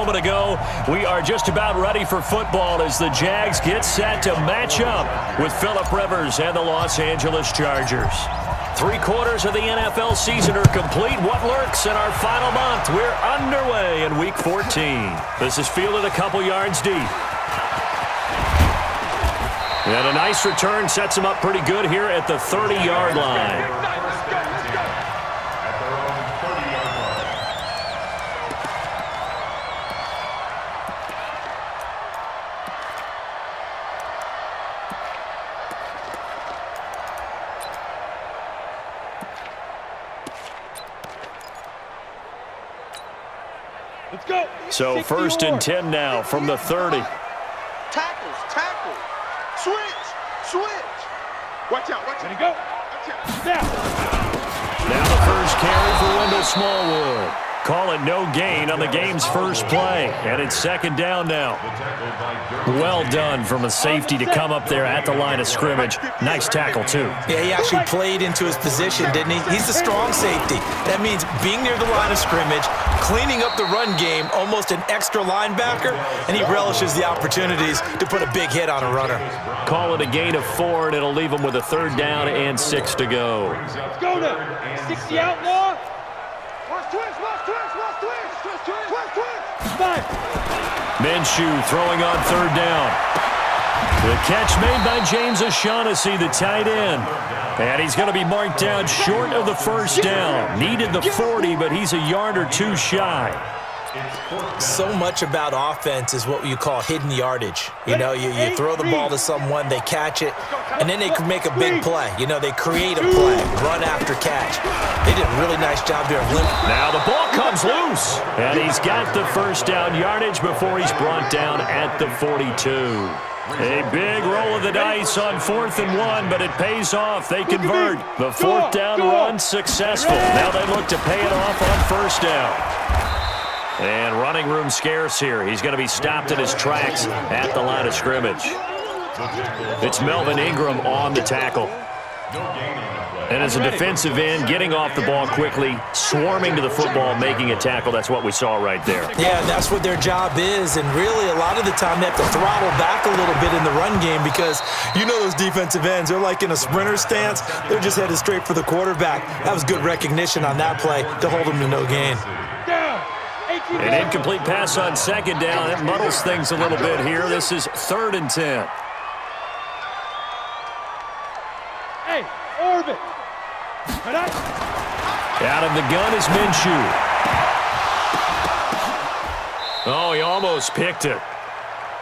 moment ago. We are just about ready for football as the Jags get set to match up with Phillip Rivers and the Los Angeles Chargers. 3 quarters of the NFL season are complete. What lurks in our final month? We're underway in Week 14. This is fielded a couple yards deep. And a nice return sets him up pretty good here at the 30-yard line. Let's go. So 1st and 10 now from the 30. Tackle. Switch. Watch out. Let it go. Now the first carry for Wendell Smallwood. Call it no gain on the game's first play. And it's 2nd down now. Well done from a safety to come up there at the line of scrimmage. Nice tackle, too. Yeah, he actually played into his position, didn't he? He's a strong safety. That means being near the line of scrimmage, cleaning up the run game, almost an extra linebacker, and he relishes the opportunities to put a big hit on a runner. Call it a gain of 4, and it'll leave him with a 3rd down and 6 to go. Let's go now. 60 outlaw. Twist. Minshew throwing on 3rd down. The catch made by James O'Shaughnessy, the tight end. And he's going to be marked down short of the 1st down. Needed the 40, but he's a yard or 2 shy. So much about offense is what you call hidden yardage. You know, you throw the ball to someone, they catch it, and then they can make a big play. You know, they create a play, run after catch. They did a really nice job there of limp. Now the ball comes loose, and he's got the 1st down yardage before he's brought down at the 42. A big roll of the dice on 4th and 1, but it pays off. They convert. The 4th down run successful. Now they look to pay it off on 1st down. And running room scarce here. He's going to be stopped in his tracks at the line of scrimmage. It's Melvin Ingram on the tackle. And as a defensive end, getting off the ball quickly, swarming to the football, making a tackle, that's what we saw right there. Yeah, that's what their job is, and really a lot of the time they have to throttle back a little bit in the run game because you know those defensive ends, they're like in a sprinter stance. They're just headed straight for the quarterback. That was good recognition on that play to hold them to no gain. An incomplete pass on 2nd down. It muddles things a little bit here. This is 3rd and 10. Hey, orbit. Out of the gun is Minshew. Oh, he almost picked it.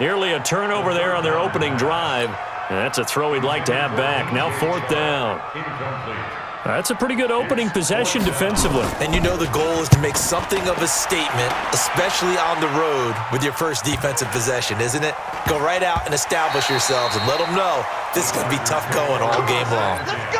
Nearly a turnover there on their opening drive. And that's a throw he'd like to have back. Now 4th down. That's a pretty good opening possession defensively. And you know the goal is to make something of a statement, especially on the road with your first defensive possession, isn't it? Go right out and establish yourselves and let them know this is going to be tough going all game long. Let's go.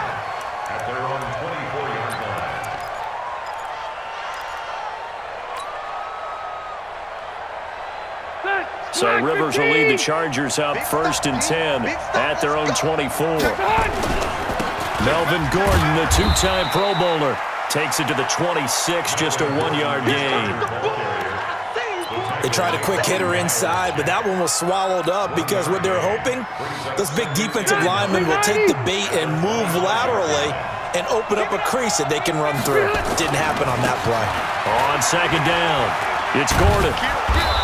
So Rivers will lead the Chargers up 1st and 10 at their own 24. Melvin Gordon, the 2-time Pro Bowler, takes it to the 26, just a 1-yard gain. They tried a quick hitter inside, but that one was swallowed up because what they're hoping, those big defensive linemen will take the bait and move laterally and open up a crease that they can run through. Didn't happen on that play. On 2nd down, it's Gordon.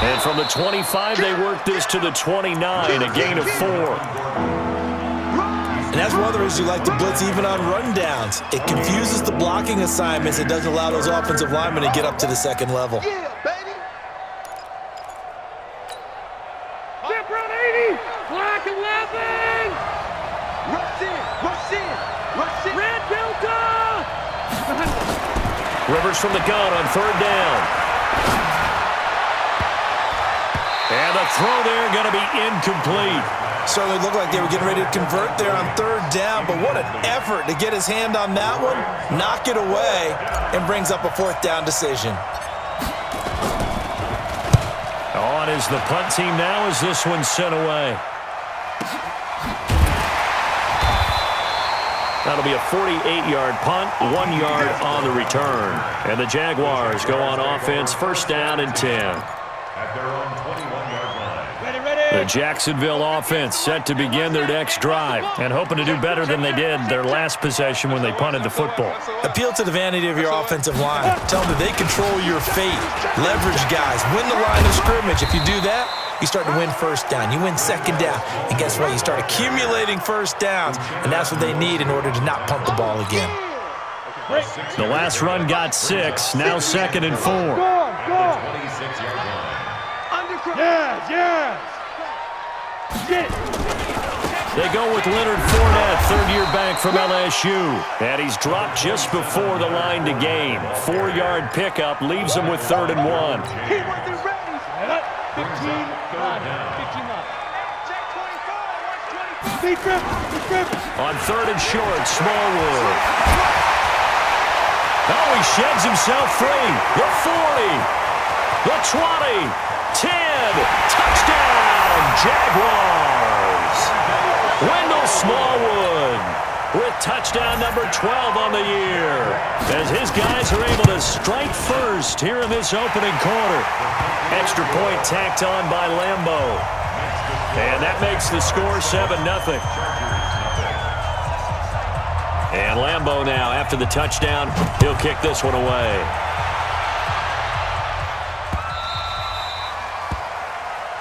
And from the 25, they work this to the 29, a gain of 4. And that's one of the reasons you like to blitz even on rundowns. It confuses the blocking assignments. It doesn't allow those offensive linemen to get up to the 2nd level. Yeah, baby. Zip run 80. Black 11. Rush in. Red Delta. Rivers from the gun on 3rd down. And the throw there going to be incomplete. Certainly looked like they were getting ready to convert there on 3rd down, but what an effort to get his hand on that one, knock it away, and brings up a 4th down decision. On is the punt team now as this one's sent away. That'll be a 48-yard punt, 1 yard on the return. And the Jaguars go on offense, 1st down and 10. at their own 21-yard line. The Jacksonville offense set to begin their next drive and hoping to do better than they did their last possession when they punted the football. Appeal to the vanity of your offensive line. Tell them that they control your fate. Leverage guys. Win the line of scrimmage. If you do that, you start to win first down. You win second down. And guess what? You start accumulating first downs. And that's what they need in order to not punt the ball again. The last run got 6. Now 2nd and 4. Yes. They go with Leonard Fournette, third-year back from LSU. And he's dropped just before the line to gain. 4-yard pickup leaves him with 3rd and 1. He wasn't ready. 15 On 3rd and short, Smallwood. Oh, he sheds himself free. The 40. The 20. 10. Touchdown, Jaguars. Wendell Smallwood with touchdown number 12 on the year as his guys are able to strike first here in this opening quarter. Extra point tacked on by Lambo. And that makes the score 7-0. And Lambo now, after the touchdown, he'll kick this one away.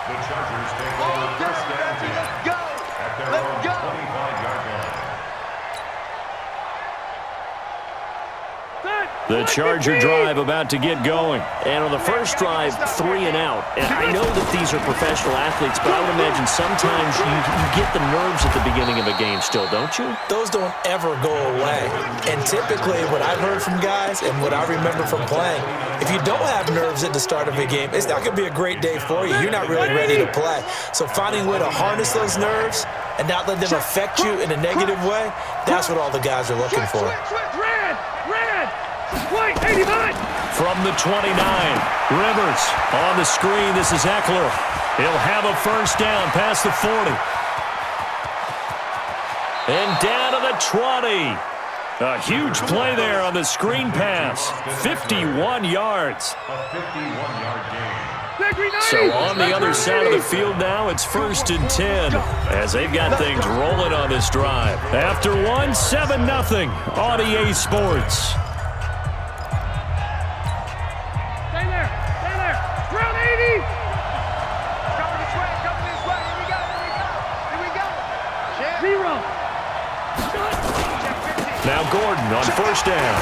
The Chargers take over first down 10 at their own 25-yard line. The Charger drive about to get going. And on the first drive, 3 and out. And I know that these are professional athletes, but I would imagine sometimes you get the nerves at the beginning of a game still, don't you? Those don't ever go away. And typically what I've heard from guys and what I remember from playing, if you don't have nerves at the start of a game, it's not going to be a great day for you. You're not really ready to play. So finding a way to harness those nerves and not let them affect you in a negative way, that's what all the guys are looking for. Wait, 89. From the 29, Rivers on the screen. This is Eckler. He'll have a first down past the 40. And down to the 20. A huge play there on the screen pass. 51 yards. A 51-yard gain. So on the other side of the field now, it's 1st and 10 as they've got things rolling on this drive. After one, 7-0 on EA Sports. Now Gordon on first down.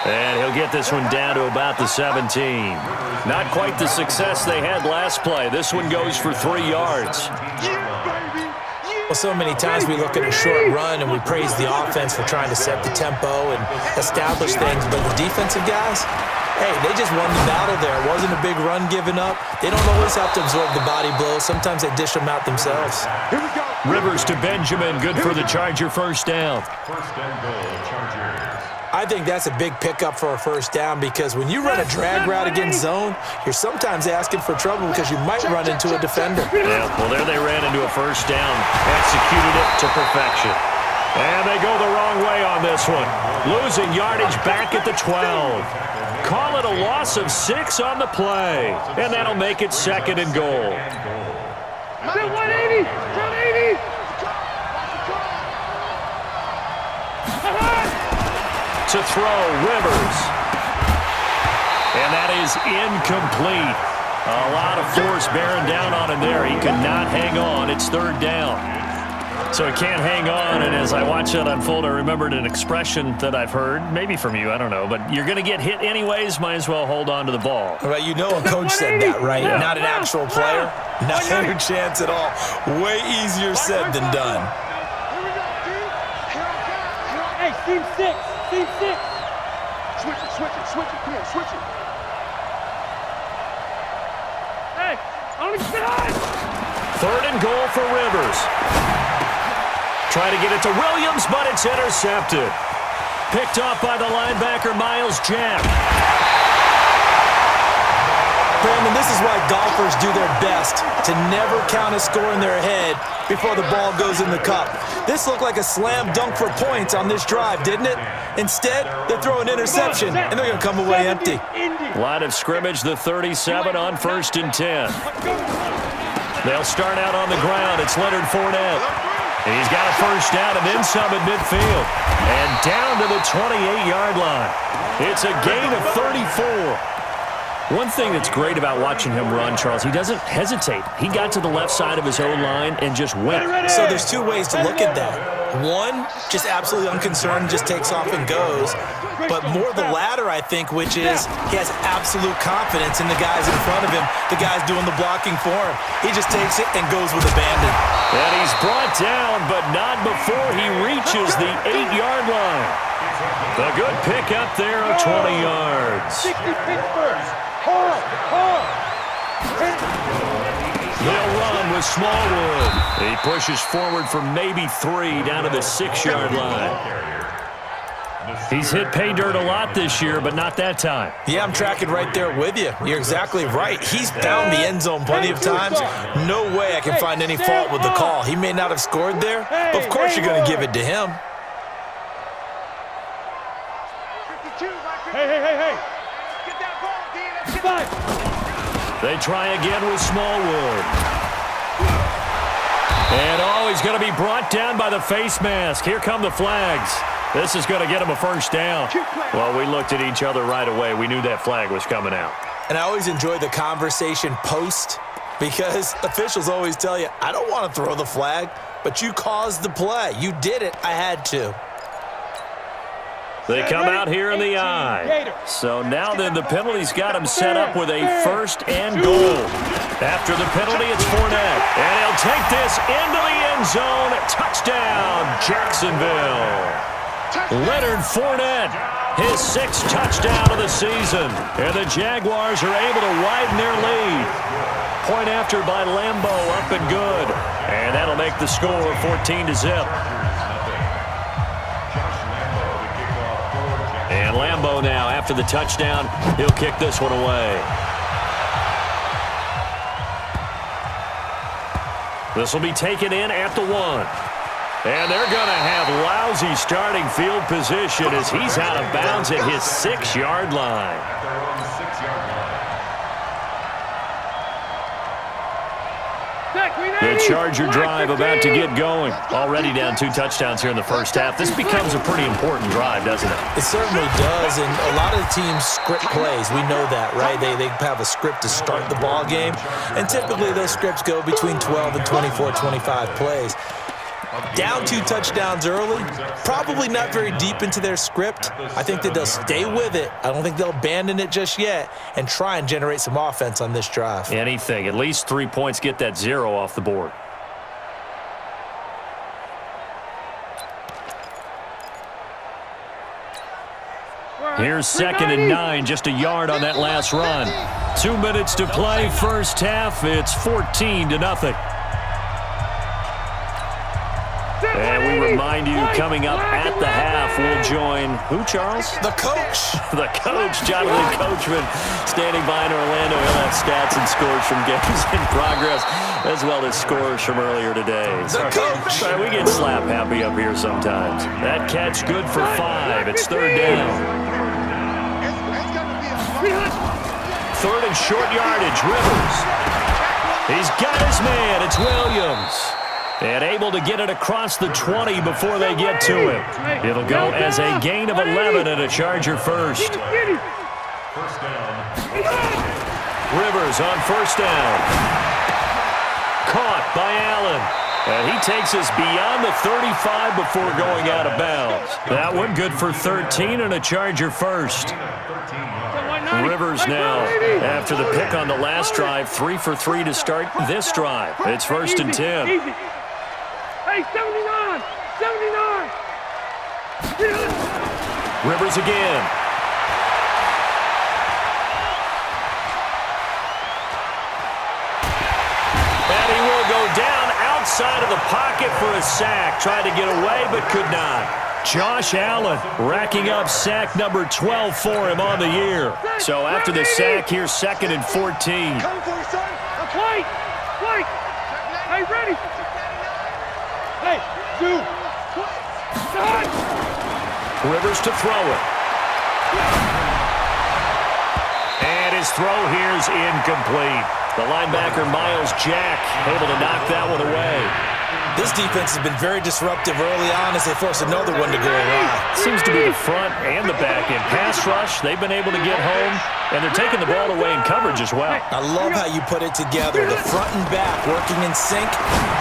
And he'll get this one down to about the 17. Not quite the success they had last play. This one goes for 3 yards. Well, so many times we look at a short run and we praise the offense for trying to set the tempo and establish things, but the defensive guys, hey, they just won the battle there. It wasn't a big run given up. They don't always have to absorb the body blows. Sometimes they dish them out themselves. Rivers to Benjamin, good for the Charger first down. First and goal, Chargers. I think that's a big pickup for a first down because when you run a drag route against zone, you're sometimes asking for trouble because you might run into a defender. Yeah, well, there they ran into a first down. Executed it to perfection. And they go the wrong way on this one. Losing yardage back at the 12. Call it a loss of 6 on the play. And that'll make it 2nd and goal. 180! 180! To throw, Rivers. And that is incomplete. A lot of force bearing down on him there. He could not hang on. It's 3rd down. So he can't hang on, and as I watch that unfold, I remembered an expression that I've heard, maybe from you, I don't know, but you're going to get hit anyways, might as well hold on to the ball. Right, you know a coach said that, right? Yeah. Not an actual player. Not a chance at all. Way easier said than done. Hey, team 6. Team 6. Switch it, come on, switch it. Hey, only shot! 3rd and goal for Rivers. Trying to get it to Williams, but it's intercepted. Picked off by the linebacker, Miles Jack. Brandon, this is why golfers do their best to never count a score in their head before the ball goes in the cup. This looked like a slam dunk for points on this drive, didn't it? Instead, they throw an interception, and they're going to come away empty. Line of scrimmage, the 37 on 1st and 10. They'll start out on the ground. It's Leonard Fournette. And he's got a first down and then some at midfield. And down to the 28-yard line. It's a gain of 34. One thing that's great about watching him run, Charles, he doesn't hesitate. He got to the left side of his own line and just went. So there's two ways to look at that. One, just absolutely unconcerned, just takes off and goes. But more the latter, I think, which is he has absolute confidence in the guys in front of him, the guys doing the blocking for him. He just takes it and goes with abandon. And he's brought down, but not before he reaches the 8-yard line. A good pickup there of 20 yards. 60 Pittsburgh. Hard. They'll run with Smallwood. He pushes forward for maybe 3 down to the 6-yard line. He's hit pay dirt a lot this year, but not that time. Yeah, I'm tracking right there with you. You're exactly right. He's found the end zone plenty of times. No way I can find any fault with the call. He may not have scored there, but of course you're going to give it to him. Hey. They try again with Smallwood. And he's going to be brought down by the face mask. Here come the flags. This is going to get him a first down. Well, we looked at each other right away. We knew that flag was coming out. And I always enjoy the conversation post because officials always tell you, I don't want to throw the flag, but you caused the play. You did it. I had to. They come out here in the eye. So now then the penalty's got him set up with a first and goal. After the penalty, it's Fournette. And he'll take this into the end zone. Touchdown, Jacksonville. Leonard Fournette, his 6th touchdown of the season. And the Jaguars are able to widen their lead. Point after by Lambo, up and good. And that'll make the score 14-0. And Lambo now, after the touchdown, he'll kick this one away. This will be taken in at the 1. And they're going to have lousy starting field position as he's out of bounds at his 6-yard line. The Charger drive about to get going. Already down 2 touchdowns here in the first half. This becomes a pretty important drive, doesn't it? It certainly does, and a lot of the teams script plays. We know that, right? They have a script to start the ball game, and typically those scripts go between 12 and 24, 25 plays. Down 2 touchdowns early, probably not very deep into their script. I think that they'll stay with it. I don't think they'll abandon it just yet and try and generate some offense on this drive. Anything. At least 3 points, get that 0 off the board. Here's 2nd and 9, just a yard on that last run. 2 minutes to play, first half. It's 14-0. And we remind you, coming up at the half, we'll join who, Charles? The coach. The coach, Jonathan Coachman, standing by in Orlando. He'll have stats and scores from games in progress, as well as scores from earlier today. The coach. We get slap happy up here sometimes. That catch good for 5. It's 3rd down. 3rd and short yardage, Rivers. He's got his man. It's Williams. And able to get it across the 20 before they get to him. It'll go as a gain of 11 and a Charger first. Rivers on first down. Caught by Allen. And he takes us beyond the 35 before going out of bounds. That one good for 13 and a Charger first. Rivers now, after the pick on the last drive, 3 for 3 to start this drive. It's 1st and 10. Hey, 79! Rivers again. And he will go down outside of the pocket for a sack. Tried to get away, but could not. Josh Allen racking up sack number 12 for him on the year. So after the sack, here's 2nd and 14. Come for it, son. Wait. Hey, ready. Hey, do. Rivers to throw it. And his throw here is incomplete. The linebacker, Miles Jack, able to knock that one away. This defense has been very disruptive early on as they force another one to go awry. Seems to be the front and the back end. Pass rush, they've been able to get home, and they're taking the ball away in coverage as well. I love how you put it together. The front and back working in sync,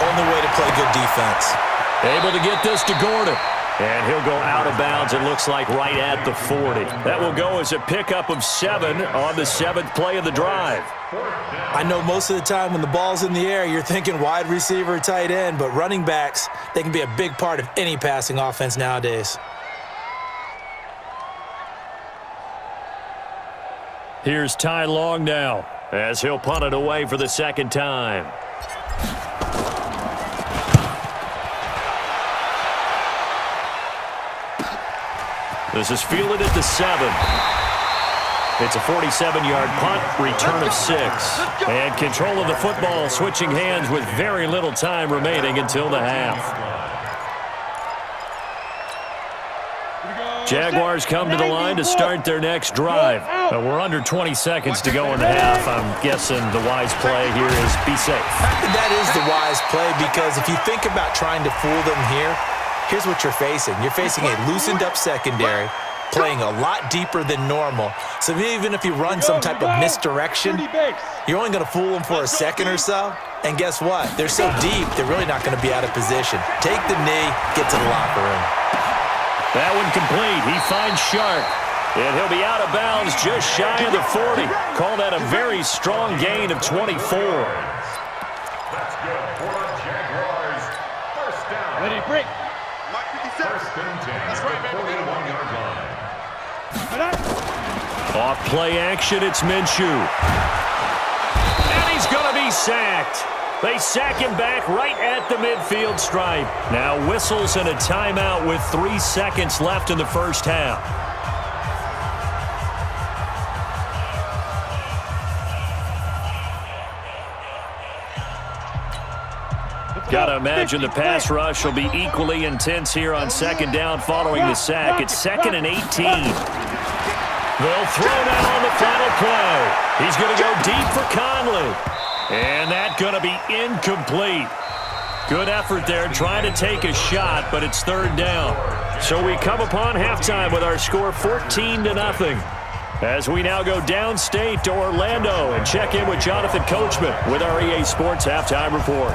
only way to play good defense. Able to get this to Gordon. And he'll go out of bounds, it looks like, right at the 40. That will go as a pickup of 7 on the 7th play of the drive. I know most of the time when the ball's in the air, you're thinking wide receiver, tight end, but running backs, they can be a big part of any passing offense nowadays. Here's Ty Long now, as he'll punt it away for the 2nd time. This is fielded at the 7. It's a 47-yard punt, return of 6. And control of the football switching hands with very little time remaining until the half. Jaguars come to the line to start their next drive. We're under 20 seconds to go in the half. I'm guessing the wise play here is be safe. That is the wise play because if you think about trying to fool them here, here's what you're facing. You're facing a loosened-up secondary, playing a lot deeper than normal. So even if you run some type of misdirection, you're only going to fool them for a second or so. And guess what? They're so deep, they're really not going to be out of position. Take the knee, get to the locker room. That one complete. He finds Sharp. And he'll be out of bounds just shy of the 40. Call that a very strong gain of 24. That's good for Jaguars. First down. Ready, break. First and 10. That's right, baby. 41-yard line. Off play action, it's Minshew. And he's going to be sacked. They sack him back right at the midfield stripe. Now whistles and a timeout with 3 seconds left in the first half. Got to imagine the pass rush will be equally intense here on 2nd down following the sack. It's 2nd and 18. They'll throw now on the final play. He's going to go deep for Conley. And that's going to be incomplete. Good effort there trying to take a shot, but it's 3rd down. So we come upon halftime with our score 14-0. As we now go downstate to Orlando and check in with Jonathan Coachman with our EA Sports Halftime Report.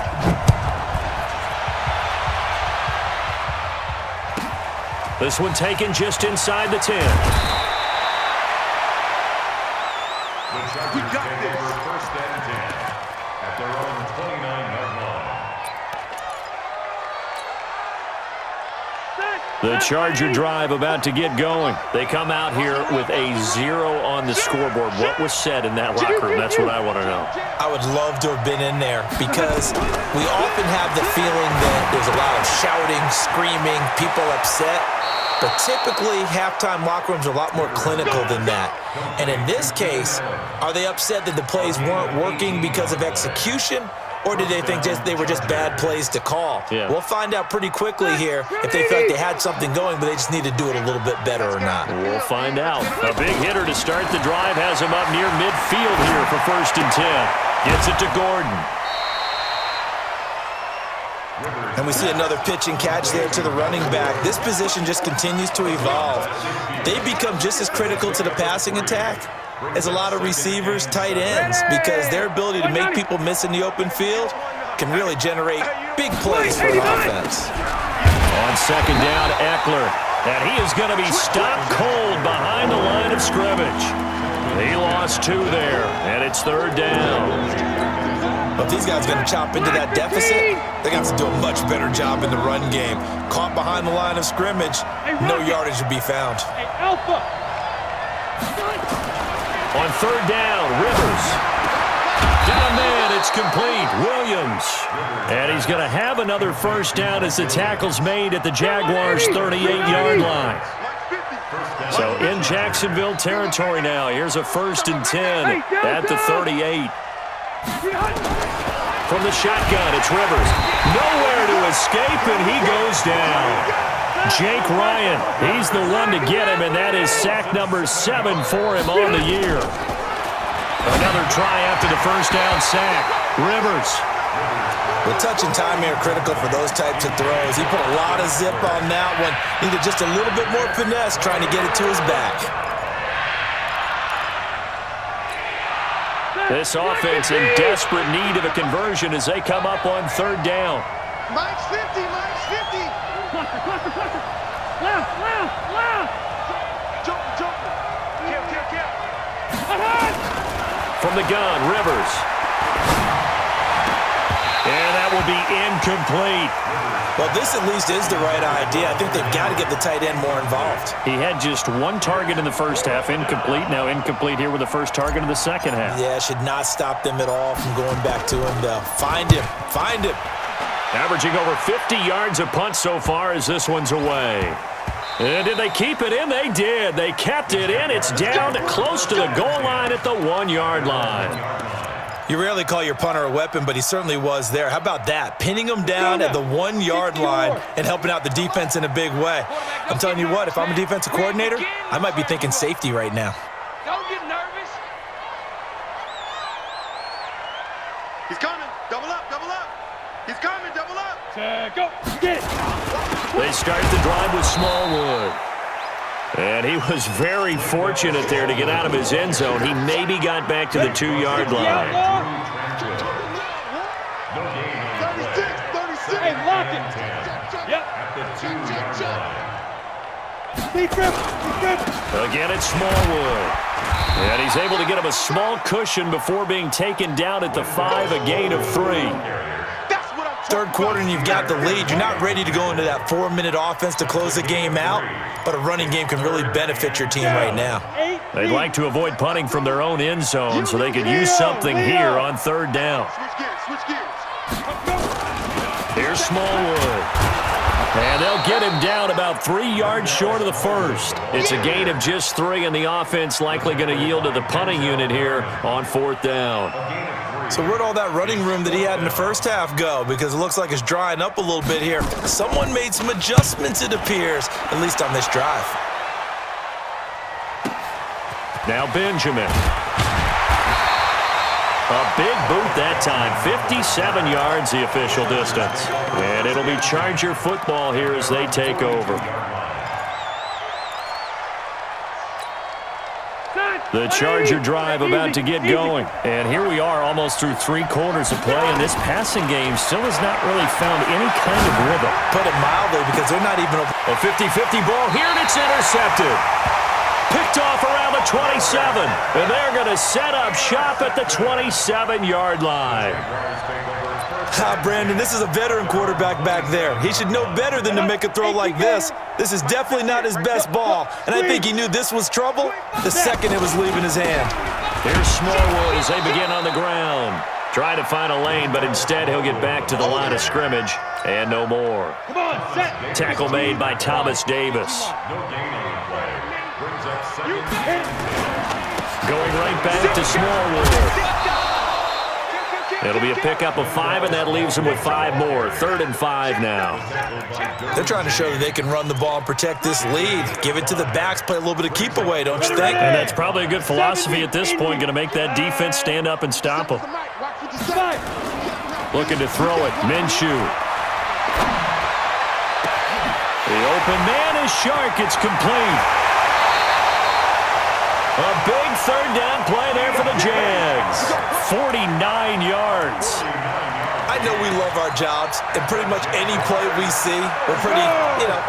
This one taken just inside the 10. We got this. First and 10 at their own 29-yard line. The Charger drive about to get going. They come out here with a 0 on the scoreboard. What was said in that locker room? That's what I want to know. I would love to have been in there because we often have the feeling that there's a lot of shouting, screaming, people upset. But typically, halftime locker rooms are a lot more clinical than that. And in this case, are they upset that the plays weren't working because of execution? Or did they think they were just bad plays to call? Yeah. We'll find out pretty quickly here if they felt like they had something going, but they just need to do it a little bit better or not. We'll find out. A big hitter to start the drive has him up near midfield here for 1st and 10. Gets it to Gordon. And we see another pitch and catch there to the running back. This position just continues to evolve. They become just as critical to the passing attack as a lot of receivers, tight ends, because their ability to make people miss in the open field can really generate big plays for an offense. On 2nd down, Eckler. And he is going to be stopped cold behind the line of scrimmage. He lost 2 there, and it's 3rd down. But if these guys are going to chop into that deficit, they're going to have to do a much better job in the run game. Caught behind the line of scrimmage, no yardage to be found. Hey, Alpha. On 3rd down, Rivers. Got a man, it's complete. Williams And he's going to have another first down as the tackle's made at the Jaguars' 38-yard line. So in Jacksonville territory now. Here's a 1st and 10 at the 38. From the shotgun, it's Rivers. Nowhere to escape, and he goes down. Jake Ryan, he's the one to get him, and that is sack number 7 for him on the year. Another try after the first down sack. Rivers. The touch and time here critical for those types of throws. He put a lot of zip on that one. Needed just a little bit more finesse trying to get it to his back. This offense in desperate need of a conversion as they come up on 3rd down. Mike's 50, Mike's 50. Cluster. Left. Jumper. Kill. From the gun, Rivers. And that will be incomplete. Well, this at least is the right idea. I think they've got to get the tight end more involved. He had just 1 target in the first half, incomplete. Now incomplete here with the first target in the second half. Yeah, should not stop them at all from going back to him, though. Find him. Averaging over 50 yards a punt so far as this one's away. And did they keep it in? They did. They kept it in. It's down close to the goal line at the 1-yard line. You rarely call your punter a weapon, but he certainly was there. How about that? Pinning him down at the 1-yard line and helping out the defense in a big way. I'm telling you what, if I'm a defensive coordinator, I might be thinking safety right now. Don't get nervous. He's coming. Double up. He's coming. Double up. Go. Get it. They start the drive with Smallwood. And he was very fortunate there to get out of his end zone. He maybe got back to the 2-yard line. 36. Hey, lock it. Yep. Again, it's Smallwood. And he's able to get him a small cushion before being taken down at the 5, a gain of 3. 3rd quarter and you've got the lead. You're not ready to go into that 4-minute offense to close the game out, but a running game can really benefit your team right now. They'd like to avoid punting from their own end zone so they could use something here on 3rd down. Switch gears. Here's Smallwood. And they'll get him down about 3 yards short of the first. It's a gain of just 3, and the offense likely going to yield to the punting unit here on 4th down. So where'd all that running room that he had in the first half go? Because it looks like it's drying up a little bit here. Someone made some adjustments, it appears, at least on this drive. Now Benjamin. A big boot that time. 57 yards the official distance. And it'll be Charger football here as they take over. The Charger drive about to get going. And here we are almost through 3 quarters of play, and this passing game still has not really found any kind of rhythm. Put it mildly, because they're not even... A 50-50 ball here, and it's intercepted. Picked off around the 27, and they're going to set up shop at the 27-yard line. Brandon, this is a veteran quarterback back there. He should know better than to make a throw like this. This is definitely not his best ball, and I think he knew this was trouble the second it was leaving his hand. Here's Smallwood as they begin on the ground. Try to find a lane, but instead he'll get back to the line of scrimmage, and no more. Tackle made by Thomas Davis. Going right back to Smallwood. It'll be a pickup of 5, and that leaves them with 5 more. 3rd and 5 now. They're trying to show that they can run the ball and protect this lead. Give it to the backs, play a little bit of keep away, don't you think? And that's probably a good philosophy at this point, going to make that defense stand up and stop them. Looking to throw it, Minshew. The open man is Shark. It's complete. A big 3rd down play there for the Jags. 49 yards. I know we love our jobs, and pretty much any play we see, we're pretty,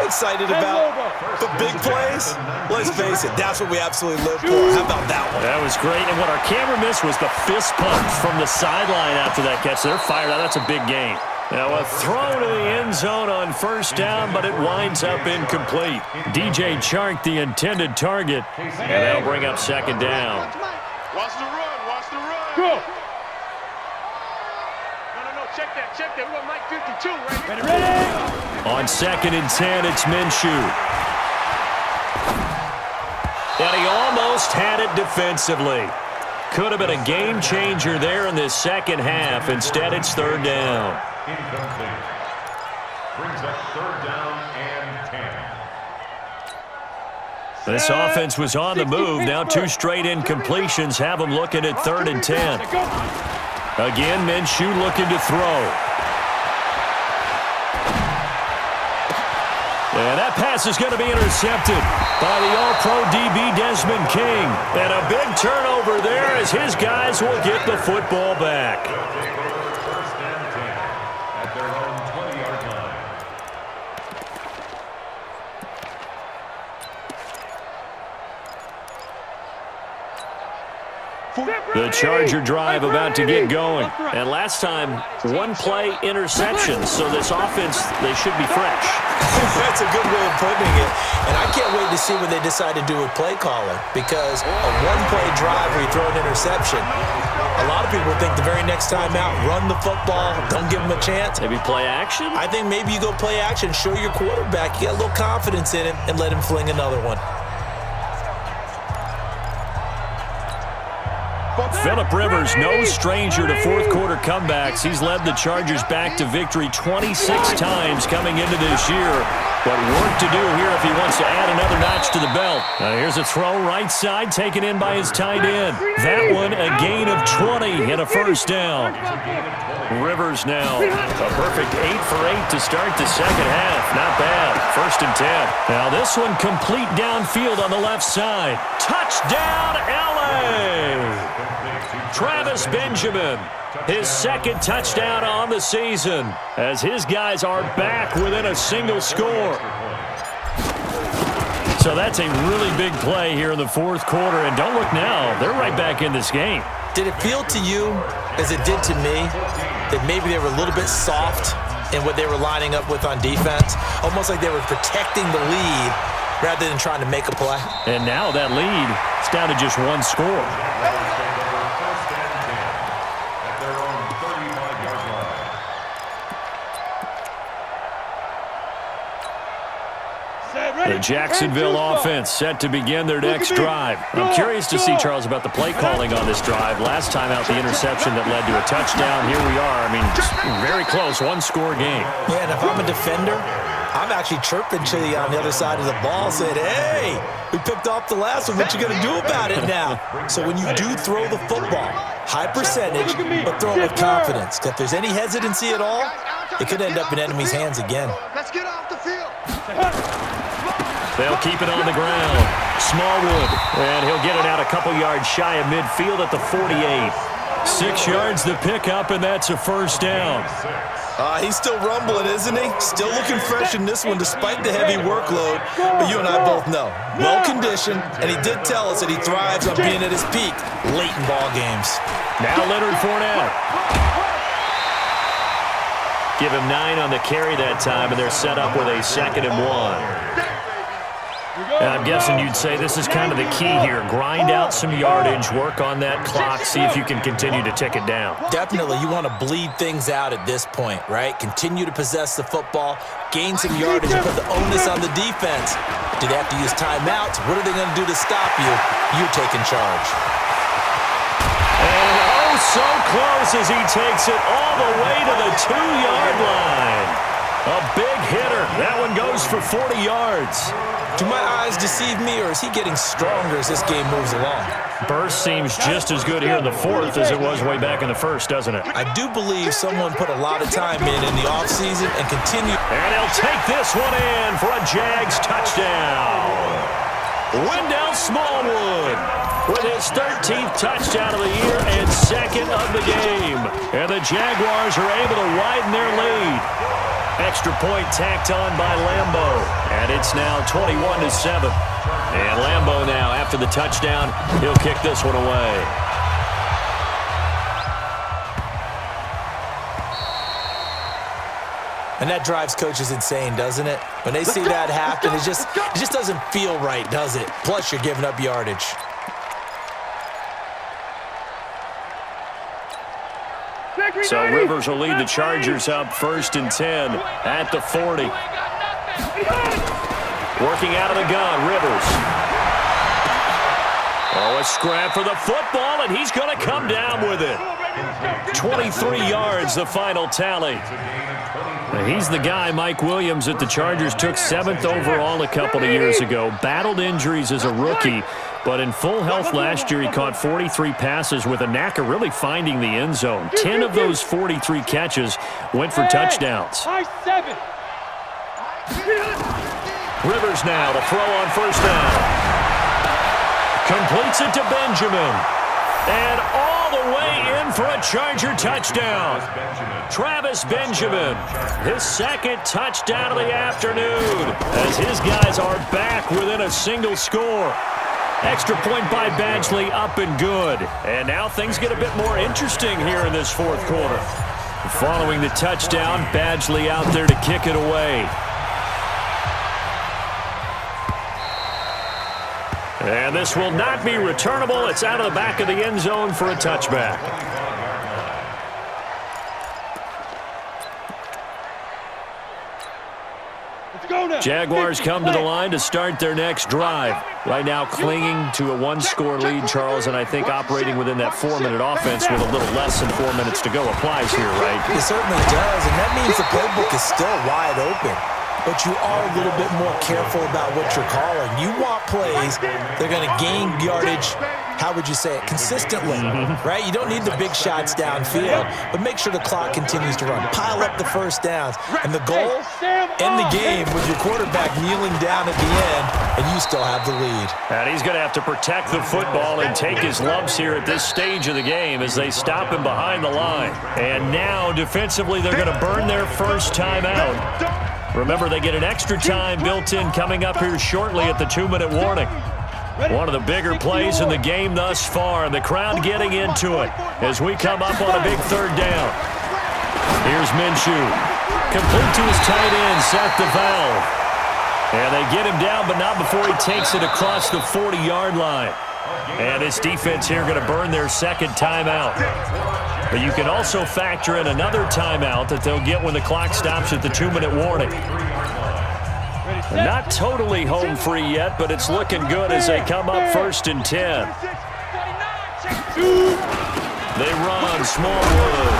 excited about. But big plays, let's face it, that's what we absolutely live for. How about that one? That was great, and what our camera missed was the fist pump from the sideline after that catch. They're fired out. That's a big game. Now a throw to the end zone on 1st down, but it winds up incomplete. DJ Chark, the intended target, and that'll bring up 2nd down. Watch the run. Go. No, check Check that. We're going Mike 52, right? Ready. On 2nd and 10, it's Minshew. And he almost had it defensively. Could have been a game changer there in this second half. Instead, it's 3rd down. Incomplete. Brings up 3rd down and 10. This offense was on the move. Now 2 straight incompletions have them looking at 3rd and 10. Again, Minshew looking to throw. And that pass is going to be intercepted by the All-Pro DB Desmond King. And a big turnover there as his guys will get the football back. First and 10 at their own 20-yard line. The Charger drive about to get going. And last time, 1-play interception. So this offense, they should be fresh. That's a good way of putting it. And I can't wait to see what they decide to do with play calling, because a 1-play drive where you throw an interception, a lot of people think the very next time out, run the football, don't give them a chance. Maybe play action? I think maybe you go play action, show your quarterback, you got a little confidence in him, and let him fling another one. Phillip Rivers, no stranger to fourth-quarter comebacks. He's led the Chargers back to victory 26 times coming into this year. But work to do here if he wants to add another notch to the belt. Here's a throw right side, taken in by his tight end. That one, a gain of 20 and a first down. Rivers now, a perfect 8 for 8 to start the second half. Not bad. 1st and 10. Now this one complete downfield on the left side. Touchdown, LA! Travis Benjamin, his 2nd touchdown on the season, as his guys are back within a single score. So that's a really big play here in the 4th quarter, and don't look now, they're right back in this game. Did it feel to you, as it did to me, that maybe they were a little bit soft in what they were lining up with on defense? Almost like they were protecting the lead rather than trying to make a play. And now that lead is down to just 1 score. The Jacksonville offense set to begin their next drive. I'm curious to see, Charles, about the play calling on this drive. Last time out, the interception that led to a touchdown. Here we are. I mean, very close, 1-score game. Yeah, and if I'm a defender, I'm actually chirping to you on the other side of the ball, saying, hey, we picked off the last one. What you going to do about it now? So when you do throw the football, high percentage, but throw it with confidence. Because if there's any hesitancy at all, it could end up in enemy's hands again. Let's get off the field. They'll keep it on the ground. Smallwood, and he'll get it out a couple yards shy of midfield at the 48. 6 yards to pick up, and that's a first down. He's still rumbling, isn't he? Still looking fresh in this one despite the heavy workload. But you and I both know, well-conditioned, and he did tell us that he thrives on being at his peak late in ball games. Now Leonard Fournette. Give him 9 on the carry that time, and they're set up with a 2nd and 1. And I'm guessing you'd say this is kind of the key here. Grind out some yardage, work on that clock, see if you can continue to tick it down. Definitely. You want to bleed things out at this point, right? Continue to possess the football, gain some yardage, and put the onus on the defense. Do they have to use timeouts? What are they going to do to stop you? You're taking charge. And oh, so close as he takes it all the way to the 2-yard line. A big hitter. That one goes for 40 yards. Do my eyes deceive me, or is he getting stronger as this game moves along? Burst seems just as good here in the 4th as it was way back in the 1st, doesn't it? I do believe someone put a lot of time in the offseason and continue. And he'll take this one in for a Jags touchdown. Wendell Smallwood with his 13th touchdown of the year and 2nd of the game. And the Jaguars are able to widen their lead. Extra point tacked on by Lambeau. And it's now 21-7. And Lambeau now, after the touchdown, he'll kick this one away. And that drives coaches insane, doesn't it? When they see that happen, it just doesn't feel right, does it? Plus, you're giving up yardage. So Rivers will lead the Chargers up 1st and 10 at the 40. Working out of the gun, Rivers. Oh, a scrap for the football, and he's going to come down with it. 23 yards, the final tally. He's the guy, Mike Williams, that the Chargers took 7th overall a couple of years ago. Battled injuries as a rookie, but in full health last year, he caught 43 passes with a knack of really finding the end zone. 10 of those 43 catches went for touchdowns. Rivers now to throw on 1st down. Completes it to Benjamin. And all the way in for a Charger touchdown. Travis Benjamin, his 2nd touchdown of the afternoon, as his guys are back within a single score. Extra point by Badgley, up and good. And now things get a bit more interesting here in this 4th quarter. Following the touchdown, Badgley out there to kick it away. And this will not be returnable. It's out of the back of the end zone for a touchback. Jaguars come to the line to start their next drive. Right now clinging to a 1-score lead, Charles, and I think operating within that 4-minute offense with a little less than 4 minutes to go applies here, right? It certainly does, and that means the playbook is still wide open. But you are a little bit more careful about what you're calling. You want plays that are going to gain yardage, how would you say it, consistently, right? You don't need the big shots downfield, but make sure the clock continues to run. Pile up the 1st downs. And the goal, end the game with your quarterback kneeling down at the end, and you still have the lead. And he's going to have to protect the football and take his lumps here at this stage of the game as they stop him behind the line. And now, defensively, they're going to burn their first timeout. Remember, they get an extra time built in coming up here shortly at the 2-minute warning. One of the bigger plays in the game thus far, and the crowd getting into it as we come up on a big 3rd down. Here's Minshew. Complete to his tight end, Seth DeValve. And they get him down, but not before he takes it across the 40-yard line. And this defense here going to burn their 2nd timeout. But you can also factor in another timeout that they'll get when the clock stops at the 2-minute warning. Not totally home free yet, but it's looking good as they come up 1st and 10. They run Smallwood.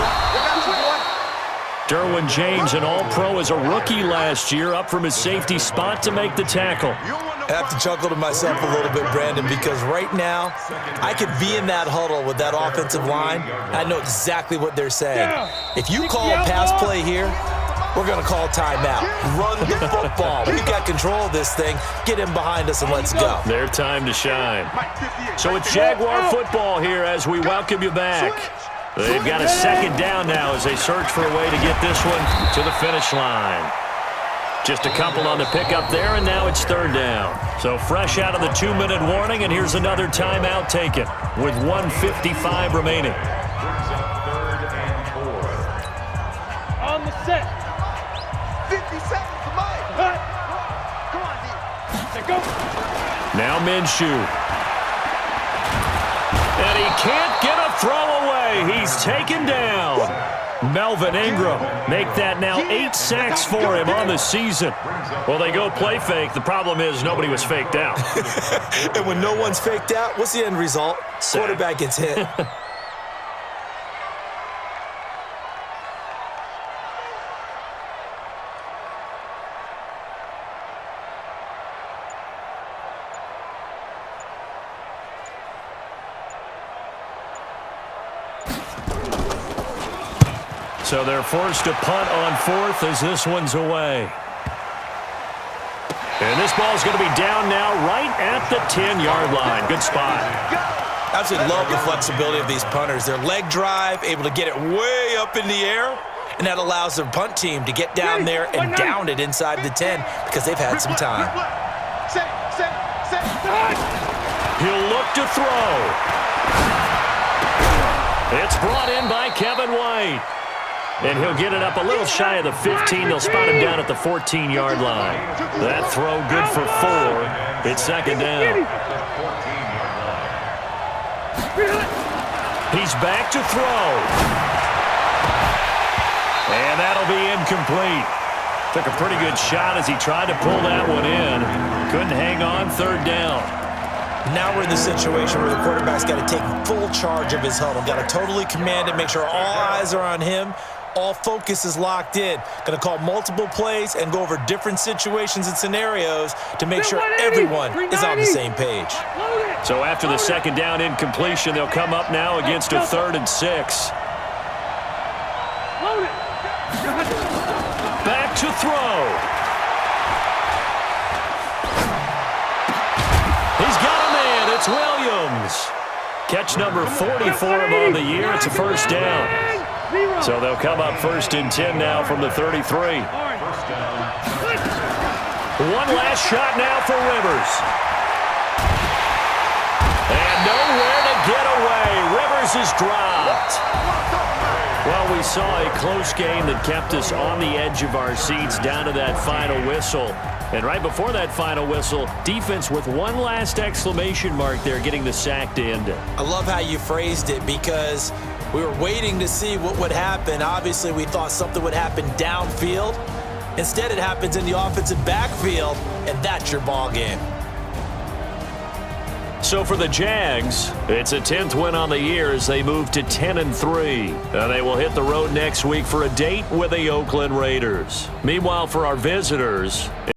Derwin James, an All-Pro as a rookie last year, up from his safety spot to make the tackle. I have to chuckle to myself a little bit, Brandon, because right now I could be in that huddle with that offensive line. I know exactly what they're saying. If you call a pass play here, we're going to call timeout. Run the football. We've got control of this thing. Get him behind us and let's go. Their time to shine. So it's Jaguar football here as we welcome you back. They've got a 2nd down now as they search for a way to get this one to the finish line. Just a couple on the pickup there, and now it's 3rd down. So fresh out of the 2-minute warning, and here's another timeout taken with 1:55 remaining. On the set. 50 seconds to Mike. Come on, D. Go. Now Minshew. And he can't get a throw away. He's taken down. Melvin Ingram make that now 8 sacks for him on the season. Well, they go play fake. The problem is nobody was faked out. And when no one's faked out, what's the end result? Quarterback gets hit. So they're forced to punt on 4th as this one's away. And this ball's going to be down now right at the 10-yard line. Good spot. Absolutely love the flexibility of these punters. Their leg drive, able to get it way up in the air, and that allows their punt team to get down there and down it inside the 10 because they've had some time. He'll look to throw. It's brought in by Kevin White. And he'll get it up a little shy of the 15. They'll spot him down at the 14-yard line. That throw good for 4. It's 2nd down. He's back to throw. incomplete. Took a pretty good shot as he tried to pull that one in. Couldn't hang on, third down. Now we're in the situation where the quarterback's got to take full charge of his huddle. Got to totally command it, make sure all eyes are on him. All focus is locked in. Going to call multiple plays and go over different situations and scenarios to make sure everyone is on the same page. So after the second down incompletion, they'll come up now against a 3rd and 6. Back to throw. He's got a man. It's Williams. Catch number 40 for him on the year. It's a first down. So they'll come up 1st and 10 now from the 33. One last shot now for Rivers. And nowhere to get away. Rivers is dropped. Well, we saw a close game that kept us on the edge of our seats down to that final whistle. And right before that final whistle, defense with one last exclamation mark there, getting the sack to end it. I love how you phrased it because we were waiting to see what would happen. Obviously, we thought something would happen downfield. Instead, it happens in the offensive backfield, and that's your ball game. So for the Jags, it's a 10th win on the year as they move to 10-3. They will hit the road next week for a date with the Oakland Raiders. Meanwhile, for our visitors,